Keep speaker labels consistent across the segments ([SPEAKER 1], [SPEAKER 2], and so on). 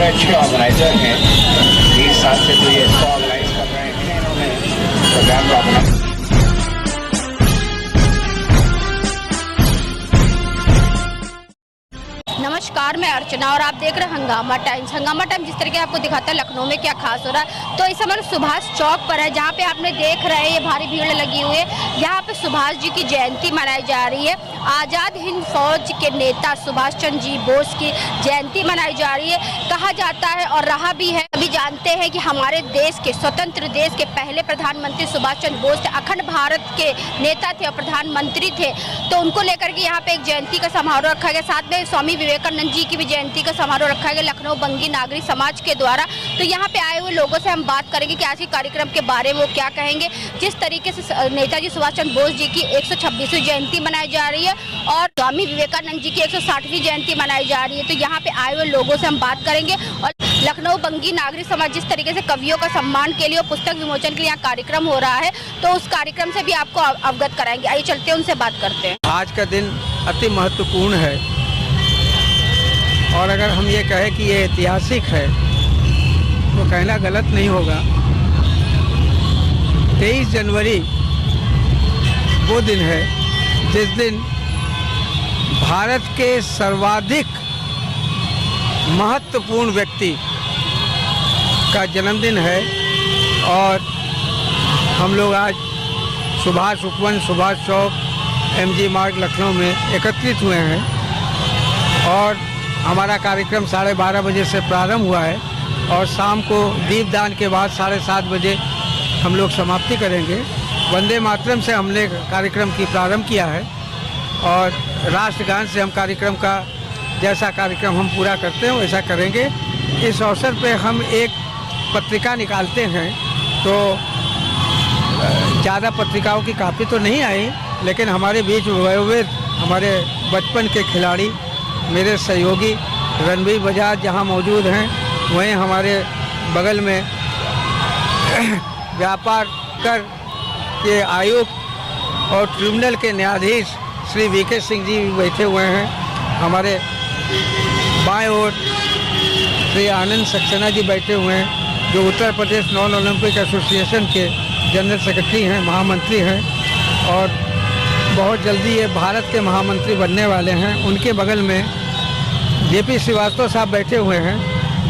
[SPEAKER 1] बड़े अच्छे ऑर्गेनाइजर हैं। 20 साल से तो ये इसको ऑर्गेनाइज कर रहे हैं इन्होंने प्रोग्राम को अपना।
[SPEAKER 2] नमस्कार, मैं अर्चना और आप देख रहे हैं हंगामा टाइम्स। हंगामा टाइम्स जिस तरीके आपको दिखाता है लखनऊ में क्या खास हो रहा है, तो इस समय सुभाष चौक पर है, जहां पे आपने देख रहे हैं ये भारी भीड़ लगी हुई है। यहाँ पे सुभाष जी की जयंती मनाई जा रही है। आज़ाद हिंद फौज के नेता सुभाष चंद्र जी बोस की जयंती मनाई जा रही है। कहा जाता है और रहा भी है, अभी जानते हैं कि हमारे देश के स्वतंत्र देश के पहले प्रधानमंत्री सुभाष चंद्र बोस थे, अखंड भारत के नेता थे और प्रधानमंत्री थे। तो उनको लेकर के यहाँ पे एक जयंती का समारोह रखा गया। साथ में स्वामी विवेकानंद जी की भी जयंती का समारोह रखा गया लखनऊ बंगी नागरिक समाज के द्वारा। तो यहाँ पे आए हुए लोगों से हम बात करेंगे कि आज के कार्यक्रम के बारे में वो क्या कहेंगे। जिस तरीके से नेताजी सुभाष चंद्र बोस जी की 126वीं जयंती मनाई जा रही है और स्वामी विवेकानंद जी की 160वीं जयंती मनाई जा रही है, तो यहाँ पे आए हुए लोगों से हम बात करेंगे। और लखनऊ बंगी नागरिक समाज जिस तरीके से कवियों का सम्मान के लिए और पुस्तक विमोचन के लिए यहाँ कार्यक्रम हो रहा है, तो उस कार्यक्रम से भी आपको अवगत कराएंगे। आइए चलते हैं, उनसे बात करते हैं।
[SPEAKER 3] आज का दिन अति महत्वपूर्ण है और अगर हम ये कहें कि ये ऐतिहासिक है तो कहना गलत नहीं होगा। 23 जनवरी वो दिन है जिस दिन भारत के सर्वाधिक महत्वपूर्ण व्यक्ति का जन्मदिन है और हम लोग आज सुभाष उपवन, सुभाष चौक, MG मार्ग लखनऊ में एकत्रित हुए हैं और हमारा कार्यक्रम 12:30 बजे से प्रारंभ हुआ है और शाम को दीपदान के बाद 7:30 बजे हम लोग समाप्ति करेंगे। वंदे मातरम से हमने कार्यक्रम की प्रारंभ किया है और राष्ट्रगान से हम कार्यक्रम का जैसा कार्यक्रम हम पूरा करते हैं वैसा करेंगे। इस अवसर पे हम एक पत्रिका निकालते हैं, तो ज़्यादा पत्रिकाओं की कापी तो नहीं आई, लेकिन हमारे बीच वयोवृद्ध हमारे बचपन के खिलाड़ी मेरे सहयोगी रणबीर बजाज जहां मौजूद हैं, वहीं हमारे बगल में व्यापार कर के आयुक्त और ट्रिब्यूनल के न्यायाधीश श्री VK सिंह जी बैठे हुए हैं। हमारे बाएं ओर श्री आनंद सक्सेना जी बैठे हुए हैं, जो Uttar Pradesh non Olympic association के जनरल सेक्रेटरी हैं, महामंत्री हैं और बहुत जल्दी ये भारत के महामंत्री बनने वाले हैं। उनके बगल में JP श्रीवास्तव साहब बैठे हुए हैं,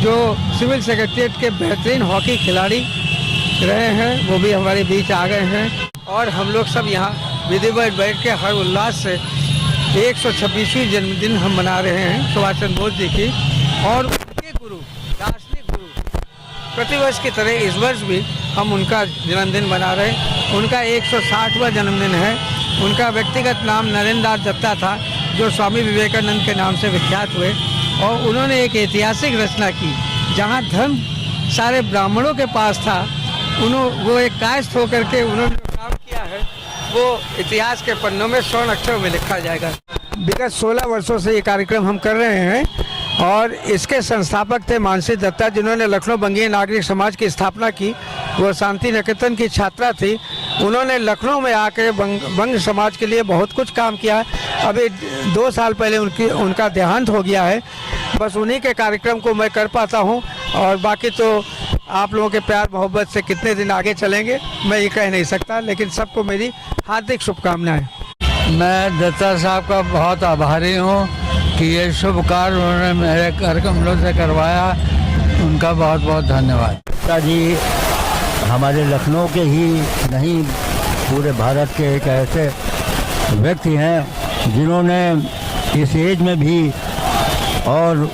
[SPEAKER 3] जो सिविल सेक्रेटरीट के बेहतरीन हॉकी खिलाड़ी रहे हैं, वो भी हमारे बीच आ गए हैं। और हम लोग सब यहाँ विधिवत बैठ के हर उल्लास से 126वीं जन्मदिन हम मना रहे हैं सुभाष चंद्र बोस जी की। और उनके गुरु, दार्शनिक गुरु, प्रतिवर्ष की तरह इस वर्ष भी हम उनका जन्मदिन मना रहे हैं। उनका 160वां जन्मदिन है। उनका व्यक्तिगत नाम नरेंद्र दास दत्ता था, जो स्वामी विवेकानंद के नाम से विख्यात हुए और उन्होंने एक ऐतिहासिक रचना की। जहाँ धर्म सारे ब्राह्मणों के पास था, वो एक कायस्थ होकर के उन्होंने काम किया है, वो इतिहास के पन्नों में स्वर्ण अक्षरों में लिखा जाएगा। विगत 16 वर्षों से ये कार्यक्रम हम कर रहे हैं और इसके संस्थापक थे मानसी दत्ता, जिन्होंने लखनऊ बंगी नागरिक समाज की स्थापना की। वो शांति निकेतन की छात्रा थी। उन्होंने लखनऊ में आकर बंग समाज के लिए बहुत कुछ काम किया। अभी 2 साल पहले उनका देहांत हो गया है। बस उन्हीं के कार्यक्रम को मैं कर पाता हूं और बाकी तो आप लोगों के प्यार मोहब्बत से कितने दिन आगे चलेंगे मैं ये कह नहीं सकता, लेकिन सबको मेरी हार्दिक शुभकामनाएं।
[SPEAKER 4] मैं दत्ता साहब का बहुत आभारी हूँ कि ये शुभ कार्य उन्होंने मेरे कार्यक्रम लोग से करवाया। उनका बहुत बहुत धन्यवाद।
[SPEAKER 5] दत्ता जी हमारे लखनऊ के ही नहीं, पूरे भारत के एक ऐसे व्यक्ति हैं जिन्होंने इस एज में भी और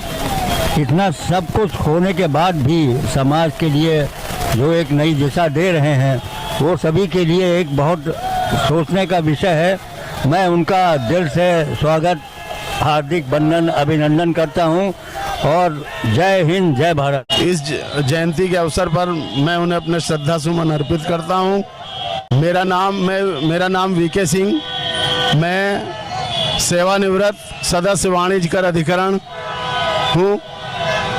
[SPEAKER 5] इतना सब कुछ होने के बाद भी समाज के लिए जो एक नई दिशा दे रहे हैं, वो सभी के लिए एक बहुत सोचने का विषय है। मैं उनका दिल से स्वागत, हार्दिक वंदन, अभिनंदन करता हूं और जय हिंद, जय भारत।
[SPEAKER 6] इस जयंती के अवसर पर मैं उन्हें अपने श्रद्धा सुमन अर्पित करता हूं। मेरा नाम VK सिंह, मैं सेवानिवृत्त सदस्य वाणिज्य कर अधिकरण हूँ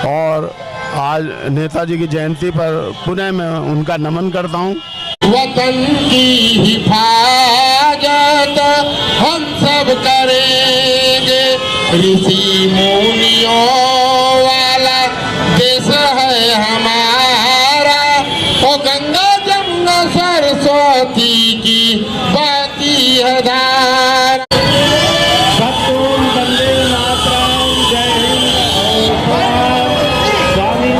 [SPEAKER 6] और आज नेताजी की जयंती पर पुनः मैं उनका नमन करता हूँ।
[SPEAKER 7] वतन की हिफाजत हम सब करेंगे, ऋषि मुनियों वाला देश बहती है धार।
[SPEAKER 1] सतोम वंदे मातरम, जय हिंद। स्वामी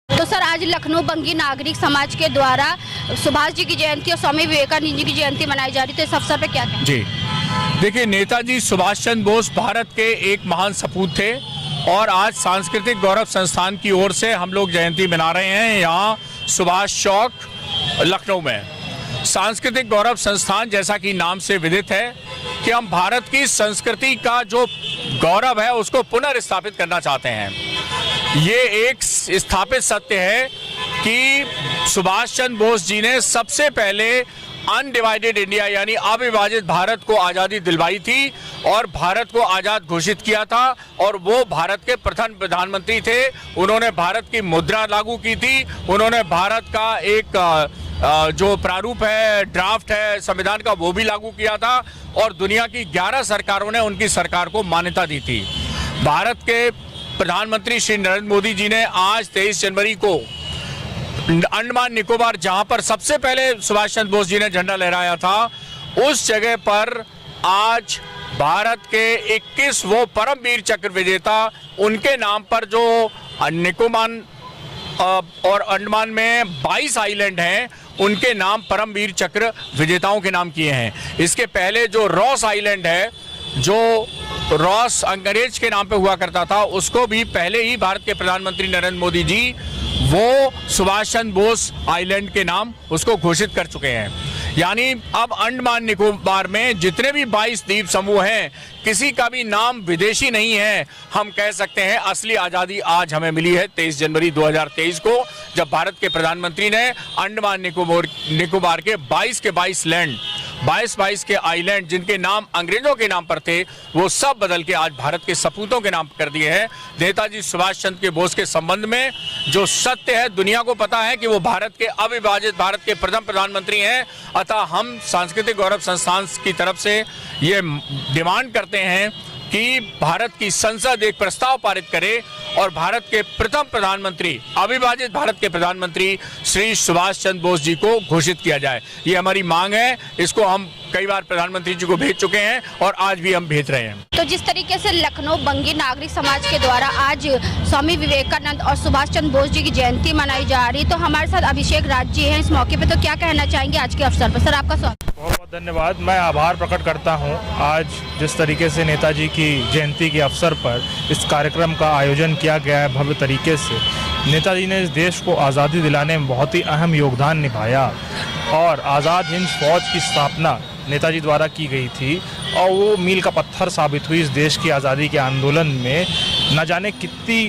[SPEAKER 2] तो सर, आज लखनऊ बंगी नागरिक समाज के द्वारा सुभाष जी की जयंती और स्वामी विवेकानंद जी की जयंती मनाई जा रही, तो इस अवसर पर क्या कहें?
[SPEAKER 8] जी देखिए, नेताजी सुभाष चंद्र बोस भारत के एक महान सपूत थे और आज सांस्कृतिक गौरव संस्थान की ओर से हम लोग जयंती मना रहे हैं यहाँ सुभाष चौक लखनऊ में। सांस्कृतिक गौरव संस्थान जैसा कि नाम से विदित है कि हम भारत की संस्कृति का जो गौरव है उसको पुनर्स्थापित करना चाहते हैं। ये एक स्थापित सत्य है कि सुभाष चंद्र बोस जी ने सबसे पहले अनडिवाइडेड इंडिया यानी अविभाजित भारत को आज़ादी दिलवाई थी और भारत को आज़ाद घोषित किया था और वो भारत के प्रथम प्रधानमंत्री थे। उन्होंने भारत की मुद्रा लागू की थी, उन्होंने भारत का एक जो प्रारूप है, ड्राफ्ट है संविधान का, वो भी लागू किया था और दुनिया की 11 सरकारों ने उनकी सरकार को मान्यता दी थी। भारत के प्रधानमंत्री श्री नरेंद्र मोदी जी ने आज 23 जनवरी को अंडमान निकोबार, जहां पर सबसे पहले सुभाष चंद्र बोस जी ने झंडा लहराया था, उस जगह पर आज भारत के 21 वो परमवीर चक्र विजेता, उनके नाम पर जो निकोबार और अंडमान में 22 आइलैंड हैं, उनके नाम परमवीर चक्र विजेताओं के नाम किए हैं। इसके पहले जो रॉस आइलैंड है, जो रॉस अंग्रेज के नाम पे हुआ करता था, उसको भी पहले ही भारत के प्रधानमंत्री नरेंद्र मोदी जी वो सुभाष चंद्र बोस आइलैंड के नाम उसको घोषित कर चुके हैं। यानी अब अंडमान निकोबार में जितने भी 22 द्वीप समूह हैं, किसी का भी नाम विदेशी नहीं है। हम कह सकते हैं असली आज़ादी आज हमें मिली है 23 जनवरी 2023 को, जब भारत के प्रधानमंत्री ने अंडमान निकोबार के 22 के 22 लैंड, 22 के आइलैंड जिनके नाम अंग्रेजों के नाम पर थे, वो सब बदल के आज भारत के सपूतों के नाम कर दिए हैं। नेताजी सुभाष चंद्र के बोस के संबंध में जो सत्य है, दुनिया को पता है कि वो भारत के अविभाजित भारत के प्रथम प्रधानमंत्री हैं। अतः हम सांस्कृतिक गौरव संस्थान की तरफ से ये डिमांड करते हैं कि भारत की संसद एक प्रस्ताव पारित करे और भारत के प्रथम प्रधानमंत्री, अविभाजित भारत के प्रधानमंत्री श्री सुभाष चंद्र बोस जी को घोषित किया जाए। ये हमारी मांग है। इसको हम कई बार प्रधानमंत्री जी को भेज चुके हैं और आज भी हम भेज रहे हैं।
[SPEAKER 2] तो जिस तरीके से लखनऊ बंगी नागरिक समाज के द्वारा आज स्वामी विवेकानंद और सुभाष चंद्र बोस जी की जयंती मनाई जा रही, तो हमारे साथ अभिषेक राज जी हैं इस मौके पे, तो क्या कहना चाहेंगे आज के अवसर पर? सर, आपका स्वागत।
[SPEAKER 9] बहुत बहुत धन्यवाद। मैं आभार प्रकट करता हूं आज जिस तरीके से नेताजी की जयंती के अवसर पर इस कार्यक्रम का आयोजन किया गया है भव्य तरीके से। नेताजी ने इस देश को आज़ादी दिलाने में बहुत ही अहम योगदान निभाया और आज़ाद हिंद फौज की स्थापना नेताजी द्वारा की गई थी और वो मील का पत्थर साबित हुई इस देश की आज़ादी के आंदोलन में। न जाने कितनी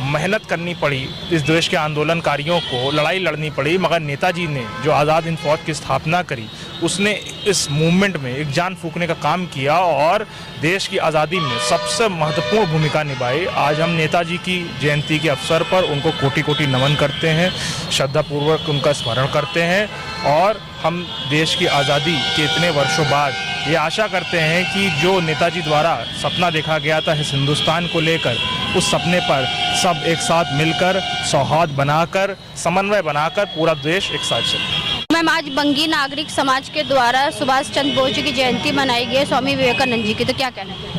[SPEAKER 9] मेहनत करनी पड़ी इस देश के आंदोलनकारियों को, लड़ाई लड़नी पड़ी, मगर नेताजी ने जो आज़ाद हिंद फौज की स्थापना करी, उसने इस मूवमेंट में एक जान फूंकने का काम किया और देश की आज़ादी में सबसे महत्वपूर्ण भूमिका निभाई। आज हम नेताजी की जयंती के अवसर पर उनको कोटि कोटि नमन करते हैं, श्रद्धापूर्वक उनका स्मरण करते हैं और हम देश की आज़ादी के इतने वर्षों बाद ये आशा करते हैं कि जो नेताजी द्वारा सपना देखा गया था इस हिंदुस्तान को लेकर, उस सपने पर सब एक साथ मिलकर, सौहार्द बनाकर, समन्वय बनाकर पूरा देश एक साथ चले।
[SPEAKER 2] मैम, आज बंगी नागरिक समाज के द्वारा सुभाष चंद्र बोस जी की जयंती मनाई गई स्वामी विवेकानंद जी की, तो क्या कहना है?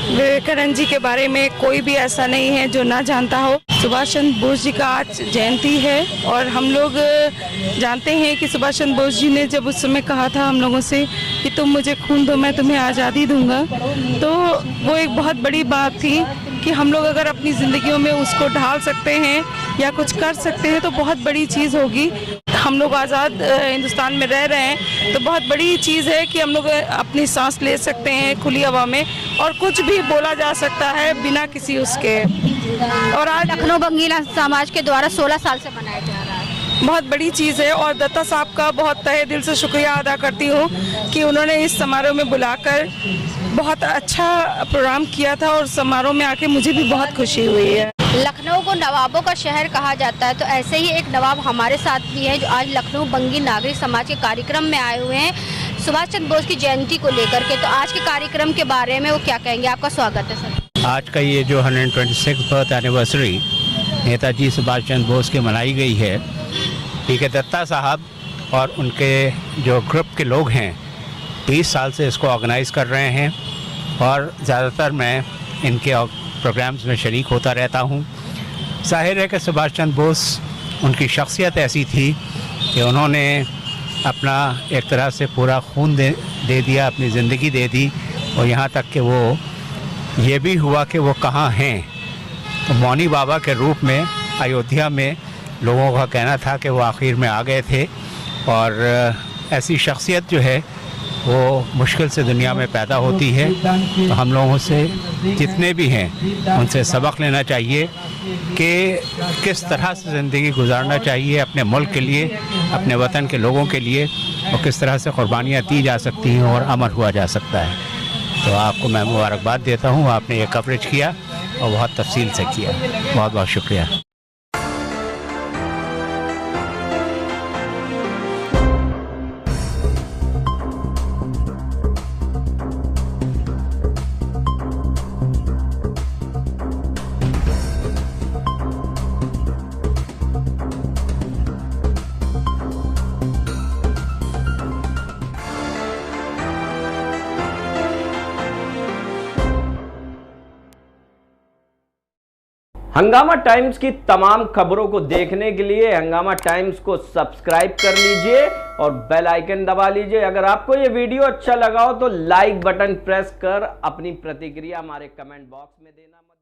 [SPEAKER 10] विवेकानंद जी के बारे में कोई भी ऐसा नहीं है जो ना जानता हो। सुभाष चंद्र बोस जी का आज जयंती है और हम लोग जानते हैं कि सुभाष चंद्र बोस जी ने जब उस समय कहा था हम लोगों से कि तुम मुझे खून दो, मैं तुम्हें आज़ादी दूंगा, तो वो एक बहुत बड़ी बात थी कि हम लोग अगर अपनी ज़िंदगियों में उसको ढाल सकते हैं या कुछ कर सकते हैं तो बहुत बड़ी चीज़ होगी। हम लोग आज़ाद हिंदुस्तान में रह रहे हैं तो बहुत बड़ी चीज़ है कि हम लोग अपनी सांस ले सकते हैं खुली हवा में और कुछ भी बोला जा सकता है बिना किसी उसके। और आज
[SPEAKER 2] लखनऊ बंगी समाज के द्वारा 16 साल से मनाया जा रहा है,
[SPEAKER 10] बहुत बड़ी चीज़ है और दत्ता साहब का बहुत तहे दिल से शुक्रिया अदा करती हूँ कि उन्होंने इस समारोह में बुलाकर बहुत अच्छा प्रोग्राम किया था और समारोह में आके मुझे भी बहुत खुशी हुई है।
[SPEAKER 2] लखनऊ को नवाबों का शहर कहा जाता है, तो ऐसे ही एक नवाब हमारे साथ भी है जो आज लखनऊ बंगी नागरिक समाज के कार्यक्रम में आए हुए हैं। सुभाष चंद्र बोस की जयंती को लेकर के, तो आज के कार्यक्रम के बारे में वो क्या कहेंगे? आपका स्वागत है सर।
[SPEAKER 1] आज का ये जो 126th birth anniversary Netaji Subhash Chandra Bose की मनाई गई है, पीके दत्ता साहब और उनके जो ग्रुप के लोग हैं 20 साल से इसको ऑर्गेनाइज़ कर रहे हैं और ज़्यादातर मैं इनके प्रोग्राम्स में शरीक होता रहता हूँ। जाहिर है कि सुभाष चंद्र बोस उनकी शख्सियत ऐसी थी कि उन्होंने अपना एक तरह से पूरा खून दे दिया, अपनी ज़िंदगी दे दी, और यहाँ तक कि वो ये भी हुआ कि वो कहाँ हैं। तो मौनी बाबा के रूप में अयोध्या में लोगों का कहना था कि वो आखिर में आ गए थे, और ऐसी शख्सियत जो है वो मुश्किल से दुनिया में पैदा होती है। तो हम लोगों से जितने भी हैं उनसे सबक लेना चाहिए कि किस तरह से ज़िंदगी गुजारना चाहिए अपने मुल्क के लिए, अपने वतन के लोगों के लिए, और किस तरह से कुर्बानियाँ दी जा सकती हैं और अमर हुआ जा सकता है। तो आपको मैं मुबारकबाद देता हूँ, आपने ये कवरेज किया और बहुत तफसील से किया, बहुत बहुत शुक्रिया।
[SPEAKER 11] हंगामा टाइम्स की तमाम खबरों को देखने के लिए हंगामा टाइम्स को सब्सक्राइब कर लीजिए और बेल आइकन दबा लीजिए। अगर आपको ये वीडियो अच्छा लगा हो तो लाइक बटन प्रेस कर अपनी प्रतिक्रिया हमारे कमेंट बॉक्स में देना मत